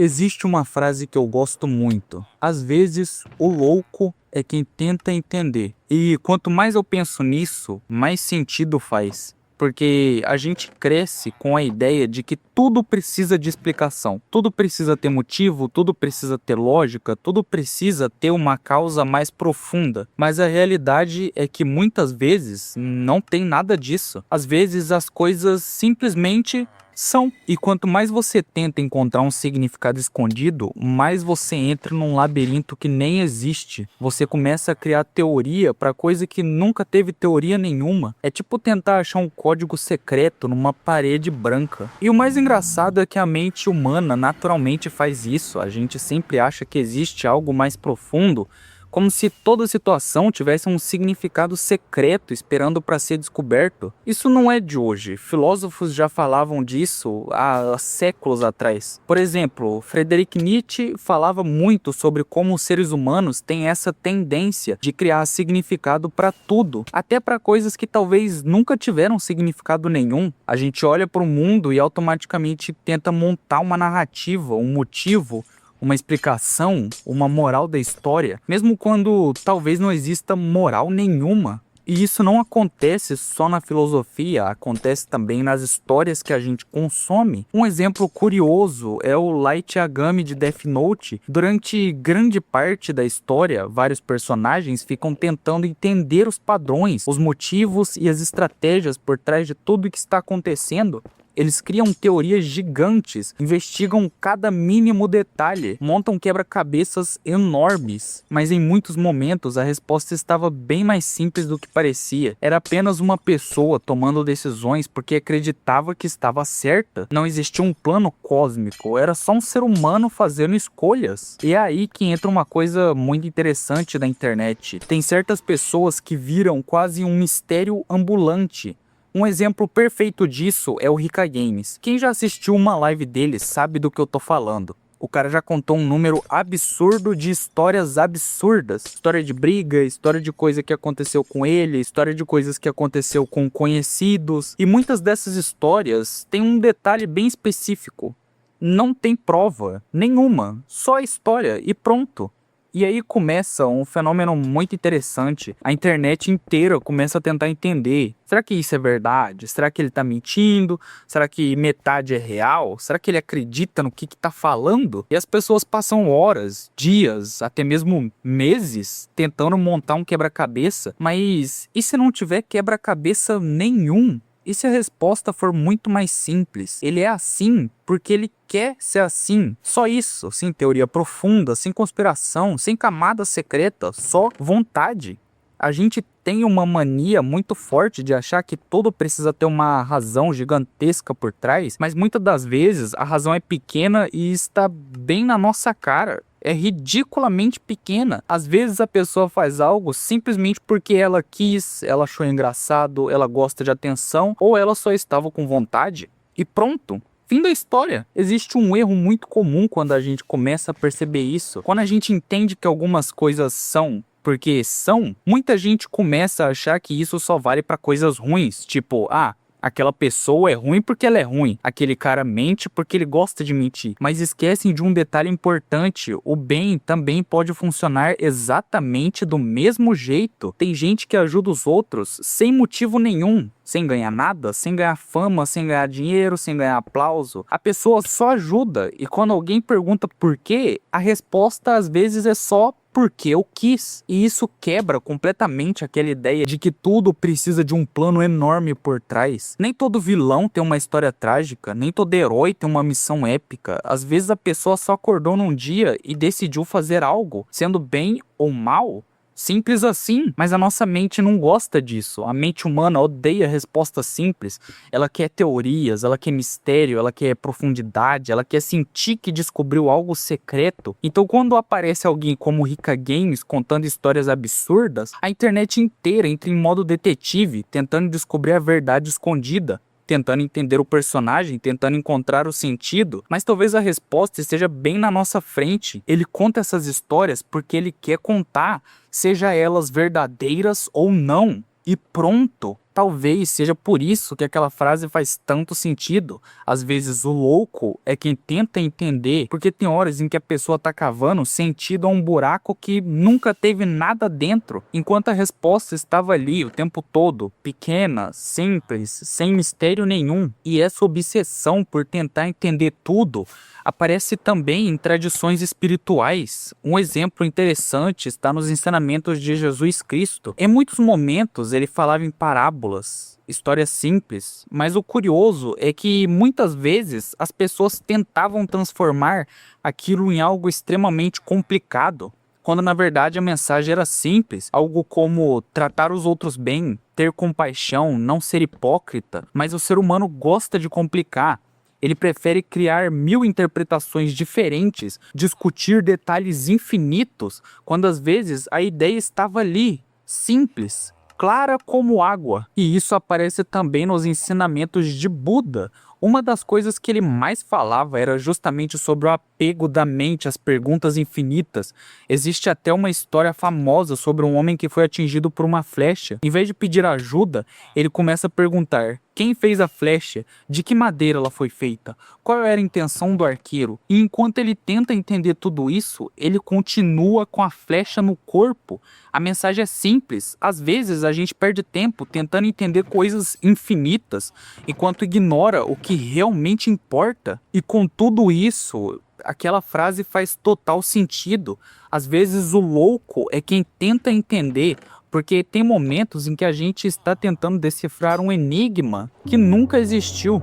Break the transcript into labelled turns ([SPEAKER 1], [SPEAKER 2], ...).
[SPEAKER 1] Existe uma frase que eu gosto muito. Às vezes, o louco é quem tenta entender. E quanto mais eu penso nisso, mais sentido faz. Porque a gente cresce com a ideia de que tudo precisa de explicação. Tudo precisa ter motivo, tudo precisa ter lógica, tudo precisa ter uma causa mais profunda. Mas a realidade é que muitas vezes não tem nada disso. Às vezes as coisas simplesmente são. E quanto mais você tenta encontrar um significado escondido, mais você entra num labirinto que nem existe. Você começa a criar teoria para coisa que nunca teve teoria nenhuma. É tipo tentar achar um código secreto numa parede branca. E o mais engraçado é que a mente humana naturalmente faz isso. A gente sempre acha que existe algo mais profundo, como se toda situação tivesse um significado secreto esperando para ser descoberto. Isso não é de hoje. Filósofos já falavam disso há séculos atrás. Por exemplo, Friedrich Nietzsche falava muito sobre como os seres humanos têm essa tendência de criar significado para tudo, até para coisas que talvez nunca tiveram significado nenhum. A gente olha para o mundo e automaticamente tenta montar uma narrativa, um motivo, uma explicação, uma moral da história, mesmo quando talvez não exista moral nenhuma. E isso não acontece só na filosofia, acontece também nas histórias que a gente consome. Um exemplo curioso é o Light Yagami de Death Note. Durante grande parte da história, vários personagens ficam tentando entender os padrões, os motivos e as estratégias por trás de tudo o que está acontecendo. Eles criam teorias gigantes, investigam cada mínimo detalhe, montam quebra-cabeças enormes. Mas em muitos momentos a resposta estava bem mais simples do que parecia. Era apenas uma pessoa tomando decisões porque acreditava que estava certa. Não existia um plano cósmico, era só um ser humano fazendo escolhas. E é aí que entra uma coisa muito interessante da internet. Tem certas pessoas que viram quase um mistério ambulante. Um exemplo perfeito disso é o Rica Games. Quem já assistiu uma live dele sabe do que eu tô falando. O cara já contou um número absurdo de histórias absurdas. História de briga, história de coisa que aconteceu com ele, história de coisas que aconteceu com conhecidos. E muitas dessas histórias têm um detalhe bem específico. Não tem prova nenhuma, só a história e pronto. E aí começa um fenômeno muito interessante. A internet inteira começa a tentar entender. Será que isso é verdade? Será que ele tá mentindo? Será que metade é real? Será que ele acredita no que tá falando? E as pessoas passam horas, dias, até mesmo meses tentando montar um quebra-cabeça. Mas e se não tiver quebra-cabeça nenhum? E se a resposta for muito mais simples? Ele é assim porque ele quer ser assim. Só isso, sem teoria profunda, sem conspiração, sem camada secreta, só vontade. A gente tem uma mania muito forte de achar que tudo precisa ter uma razão gigantesca por trás, mas muitas das vezes a razão é pequena e está bem na nossa cara. É ridiculamente pequena. Às vezes a pessoa faz algo simplesmente porque ela quis, ela achou engraçado, ela gosta de atenção ou ela só estava com vontade. E pronto. Fim da história. Existe um erro muito comum quando a gente começa a perceber isso. Quando a gente entende que algumas coisas são porque são, muita gente começa a achar que isso só vale para coisas ruins. Tipo, aquela pessoa é ruim porque ela é ruim. Aquele cara mente porque ele gosta de mentir. Mas esquecem de um detalhe importante. O bem também pode funcionar exatamente do mesmo jeito. Tem gente que ajuda os outros sem motivo nenhum. Sem ganhar nada, sem ganhar fama, sem ganhar dinheiro, sem ganhar aplauso. A pessoa só ajuda. E quando alguém pergunta por quê, a resposta às vezes é só porque eu quis. E isso quebra completamente aquela ideia de que tudo precisa de um plano enorme por trás. Nem todo vilão tem uma história trágica, nem todo herói tem uma missão épica. Às vezes a pessoa só acordou num dia e decidiu fazer algo, sendo bem ou mal. Simples assim, mas a nossa mente não gosta disso. A mente humana odeia respostas simples. Ela quer teorias, ela quer mistério, ela quer profundidade, ela quer sentir que descobriu algo secreto. Então quando aparece alguém como Rica Games contando histórias absurdas, a internet inteira entra em modo detetive, tentando descobrir a verdade escondida. Tentando entender o personagem, tentando encontrar o sentido, mas talvez a resposta esteja bem na nossa frente. Ele conta essas histórias porque ele quer contar, seja elas verdadeiras ou não. E pronto, talvez seja por isso que aquela frase faz tanto sentido. Às vezes o louco é quem tenta entender, porque tem horas em que a pessoa tá cavando sentido a um buraco que nunca teve nada dentro, enquanto a resposta estava ali o tempo todo, pequena, simples, sem mistério nenhum. E essa obsessão por tentar entender tudo aparece também em tradições espirituais. Um exemplo interessante está nos ensinamentos de Jesus Cristo. Em muitos momentos ele falava em parábolas, histórias simples, mas o curioso é que muitas vezes as pessoas tentavam transformar aquilo em algo extremamente complicado, quando na verdade a mensagem era simples, algo como tratar os outros bem, ter compaixão, não ser hipócrita. Mas o ser humano gosta de complicar. Ele prefere criar 1000 interpretações diferentes, discutir detalhes infinitos, quando às vezes a ideia estava ali, simples, clara como água. E isso aparece também nos ensinamentos de Buda. Uma das coisas que ele mais falava era justamente sobre o apego da mente às perguntas infinitas. Existe até uma história famosa sobre um homem que foi atingido por uma flecha. Em vez de pedir ajuda, ele começa a perguntar: quem fez a flecha? De que madeira ela foi feita? Qual era a intenção do arqueiro? E enquanto ele tenta entender tudo isso, ele continua com a flecha no corpo. A mensagem é simples. Às vezes a gente perde tempo tentando entender coisas infinitas, enquanto ignora o que realmente importa. E com tudo isso, aquela frase faz total sentido. Às vezes o louco é quem tenta entender, porque tem momentos em que a gente está tentando decifrar um enigma que nunca existiu.